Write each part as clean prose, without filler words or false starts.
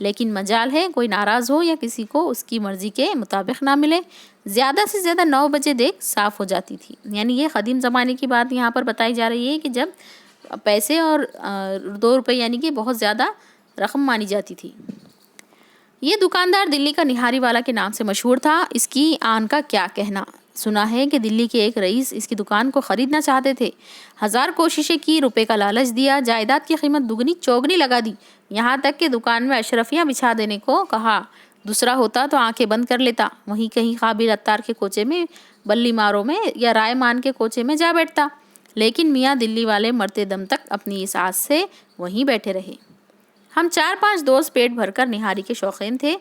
لیکن مجال ہے کوئی ناراض ہو یا کسی کو اس کی مرضی کے مطابق نہ ملے۔ زیادہ سے زیادہ 9 بجے دیگ صاف ہو جاتی تھی۔ یعنی یہ قدیم زمانے کی بات یہاں پر بتائی جا رہی ہے کہ جب پیسے اور 2 روپے یعنی کہ بہت زیادہ رقم مانی جاتی تھی۔ یہ دکاندار دلی کا نہاری والا کے نام سے مشہور تھا۔ اس کی آن کا کیا کہنا۔ سنا ہے کہ دلی کے ایک رئیس اس کی دکان کو خریدنا چاہتے تھے۔ 1000 کوششیں کی، روپے کا لالچ دیا، جائیداد کی قیمت دگنی چوگنی لگا دی، یہاں تک کہ دکان میں اشرفیاں بچھا دینے کو کہا۔ دوسرا ہوتا تو آنکھیں بند کر لیتا، وہیں کہیں قابل عطار کے کوچے میں، بلی ماروں میں یا رائے مان کے کوچے میں جا بیٹھتا۔ لیکن میاں دلی والے مرتے دم تک اپنی اس آس سے وہیں بیٹھے رہے۔ ہم 4-5 دوست پیٹ بھر کر نہاری کے شوقین تھے۔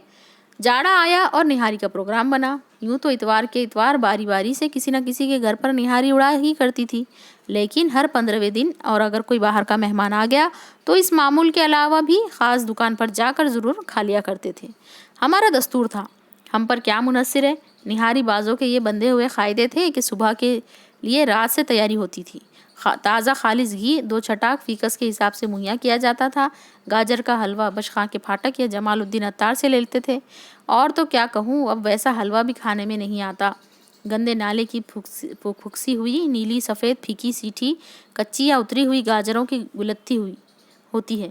جاڑا آیا اور نہاری کا پروگرام بنا۔ یوں تو اتوار کے اتوار باری باری سے کسی نہ کسی کے گھر پر نہاری اڑا ہی کرتی تھی، لیکن ہر 15ویں دن اور اگر کوئی باہر کا مہمان آ گیا تو اس معمول کے علاوہ بھی خاص دکان پر جا کر ضرور کھا لیا کرتے تھے۔ ہمارا دستور تھا۔ ہم پر کیا منحصر ہے، نہاری بازوں کے یہ بندھے ہوئے قاعدے تھے کہ صبح کے لیے رات سے تیاری ہوتی تھی۔ تازہ خالص گھی 2 چھٹاک فیکس کے حساب سے مہیا کیا جاتا تھا۔ گاجر کا حلوہ بشخاں کے پھاٹک یا جمال الدین عطار سے لیتے تھے، اور تو کیا کہوں، اب ویسا حلوہ بھی کھانے میں نہیں آتا۔ گندے نالے کی پھکسی ہوئی نیلی سفید پھیکی سیٹھی کچی یا اتری ہوئی گاجروں کی گلتھی ہوتی ہے۔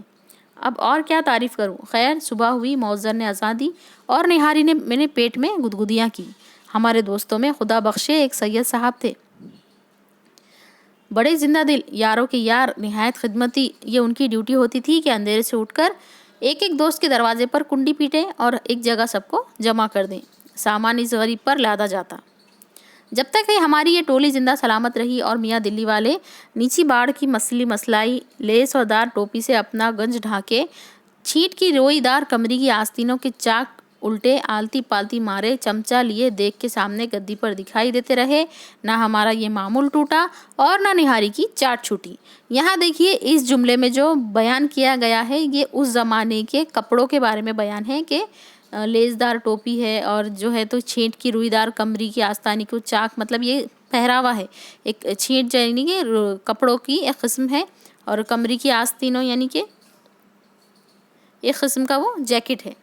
اب اور کیا تعریف کروں۔ خیر، صبح ہوئی، مؤذن نے اذان دی اور نہاری نے میرے پیٹ میں گدگدیاں کی۔ ہمارے دوستوں میں خدا بخشے ایک سید صاحب تھے، بڑے زندہ دل، یاروں کے یار، نہایت خدمتی۔ یہ ان کی ڈیوٹی ہوتی تھی کہ اندھیرے سے اٹھ کر ایک ایک دوست کے دروازے پر کنڈی پیٹیں اور ایک جگہ سب کو جمع کر دیں۔ سامان اس غریب پر لادا جاتا۔ جب تک کہ ہماری یہ ٹولی زندہ سلامت رہی اور میاں دلی والے نیچی باڑ کی مسلائی لیس اور دار ٹوپی سے اپنا گنج ڈھانکے، چھینٹ کی روئی دار کمری کی آستینوں کے چاک الٹے آلتی پالتی مارے، چمچہ لیے دیکھ کے سامنے گدی پر دکھائی دیتے رہے، نہ ہمارا یہ معمول ٹوٹا اور نہ نہاری کی چاٹ چھوٹی۔ یہاں دیکھیے، اس جملے میں جو بیان کیا گیا ہے یہ اس زمانے کے کپڑوں کے بارے میں بیان ہے کہ لیزدار ٹوپی ہے اور جو ہے تو چھینٹ کی روئی دار کمری کی آستانی کو چاک، مطلب یہ پہراوا ہے۔ ایک چھینٹ یعنی کہ کپڑوں کی ایک قسم ہے، اور کمری کی آستینوں یعنی کہ ایک قسم کا وہ جیکٹ ہے۔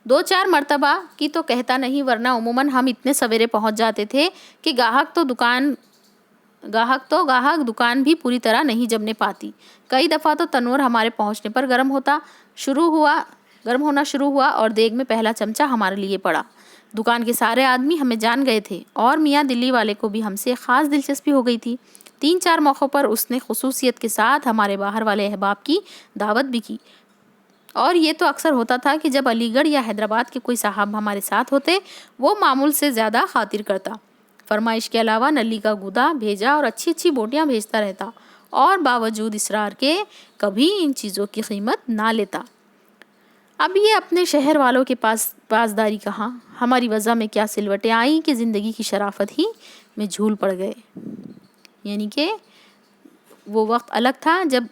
2-4 مرتبہ کی تو کہتا نہیں، ورنہ عموماً ہم اتنے سویرے پہنچ جاتے تھے کہ گاہک دکان بھی پوری طرح نہیں جمنے پاتی۔ کئی دفعہ تو تنور ہمارے پہنچنے پر گرم ہونا شروع ہوا اور دیگ میں پہلا چمچہ ہمارے لیے پڑا۔ دکان کے سارے آدمی ہمیں جان گئے تھے اور میاں دلی والے کو بھی ہم سے خاص دلچسپی ہو گئی تھی۔ 3-4 موقعوں پر اس نے خصوصیت کے ساتھ ہمارے باہر والے احباب کی دعوت بھی کی، اور یہ تو اکثر ہوتا تھا کہ جب علی گڑھ یا حیدرآباد کے کوئی صاحب ہمارے ساتھ ہوتے، وہ معمول سے زیادہ خاطر کرتا، فرمائش کے علاوہ نلی کا گودا بھیجا اور اچھی اچھی بوٹیاں بھیجتا رہتا، اور باوجود اصرار کے کبھی ان چیزوں کی قیمت نہ لیتا۔ اب یہ اپنے شہر والوں کے پاسداری کہاں، ہماری وضع میں کیا سلوٹیں آئیں کہ زندگی کی شرافت ہی میں جھول پڑ گئے۔ یعنی کہ وہ وقت الگ تھا جب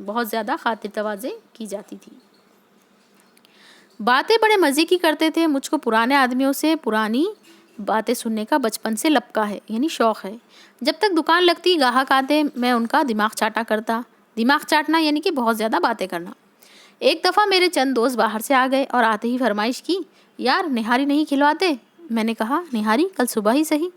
بہت زیادہ خاطر تواضع کی جاتی تھی۔ باتیں بڑے مزے کی کرتے تھے۔ مجھ کو پرانے آدمیوں سے پرانی باتیں سننے کا بچپن سے لپکا ہے، یعنی شوق ہے۔ جب تک دکان لگتی، گاہک آتے، میں ان کا دماغ چاٹا کرتا۔ دماغ چاٹنا یعنی کہ بہت زیادہ باتیں کرنا۔ ایک دفعہ میرے چند دوست باہر سے آ گئے اور آتے ہی فرمائش کی، یار نہاری نہیں کھلواتے؟ میں نے کہا، نہاری کل صبح ہی صحیح،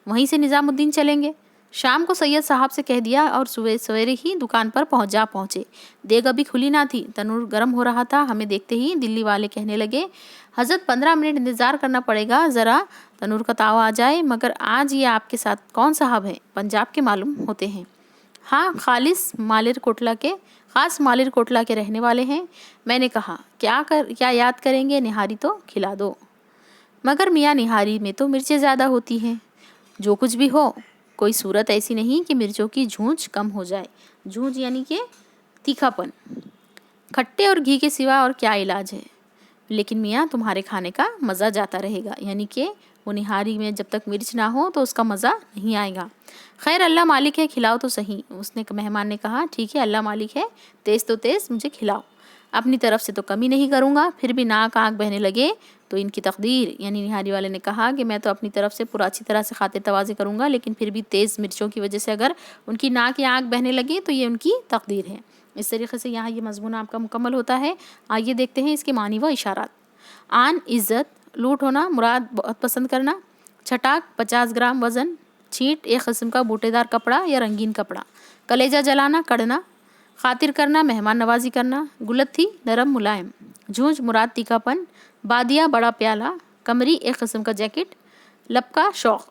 وہیں سے نظام الدین چلیں گے۔ شام کو سید صاحب سے کہہ دیا اور سویرے ہی دکان پر پہنچے۔ دیگ ابھی کھلی نہ تھی، تنور گرم ہو رہا تھا۔ ہمیں دیکھتے ہی دلی والے کہنے لگے، حضرت 15 منٹ انتظار کرنا پڑے گا، ذرا تنور کا تاوا آ جائے۔ مگر آج یہ آپ کے ساتھ کون صاحب ہیں؟ پنجاب کے معلوم ہوتے ہیں۔ ہاں، خاص مالر کوٹلہ کے رہنے والے ہیں۔ میں نے کہا، کیا یاد کریں گے، نہاری تو کھلا دو۔ مگر میاں، نہاری میں تو مرچیں زیادہ ہوتی ہیں۔ جو کچھ بھی ہو، کوئی صورت ایسی نہیں کہ مرچوں کی جھونچ کم ہو جائے۔ جھونچ یعنی کہ تیکھا پن۔ کھٹے اور گھی کے سوا اور کیا علاج ہے؟ لیکن میاں، تمہارے کھانے کا مزہ جاتا رہے گا، یعنی کہ وہ نہاری میں جب تک مرچ نہ ہو تو اس کا مزہ نہیں آئے گا۔ خیر، اللہ مالک ہے، کھلاؤ تو صحیح۔ اس نے مہمان نے کہا، ٹھیک ہے، اللہ مالک ہے، تیز تو تیز مجھے کھلاؤ، اپنی طرف سے تو کمی نہیں کروں گا۔ پھر بھی ناک آنکھ بہنے لگے تو ان کی تقدیر، یعنی نہاری والے نے کہا کہ میں تو اپنی طرف سے پورا اچھی طرح سے خاطر تواضع کروں گا، لیکن پھر بھی تیز مرچوں کی وجہ سے اگر ان کی ناک یا آنکھ بہنے لگے تو یہ ان کی تقدیر ہے۔ اس طریقے سے یہاں یہ مضمون آپ کا مکمل ہوتا ہے. آئیے دیکھتے ہیں اس کے معنی و اشارات. آن عزت لوٹ ہونا، مراد بہت پسند کرنا. چھٹاک 50 گرام وزن. چھینٹ ایک قسم کا بوٹے دار کپڑا یا رنگین کپڑا. کلیجہ جلانا، کڑنا. خاطر کرنا، مہمان نوازی کرنا. گلتھی نرم ملائم. جھونج مراد تیکھا پن. بادیا بڑا پیالہ. کمری ایک قسم کا جیکٹ. لپکا شوق.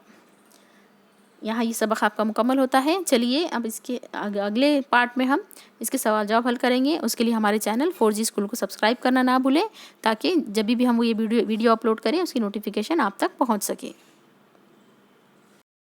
یہاں یہ سبق آپ کا مکمل ہوتا ہے. چلیے اب اس کے اگلے پارٹ میں ہم اس کے سوال جواب حل کریں گے. اس کے لیے ہمارے چینل 4G اسکول کو سبسکرائب کرنا نہ بھولیں تاکہ جب بھی ہم یہ ویڈیو اپلوڈ کریں اس کی نوٹیفیکیشن آپ تک پہنچ سکے.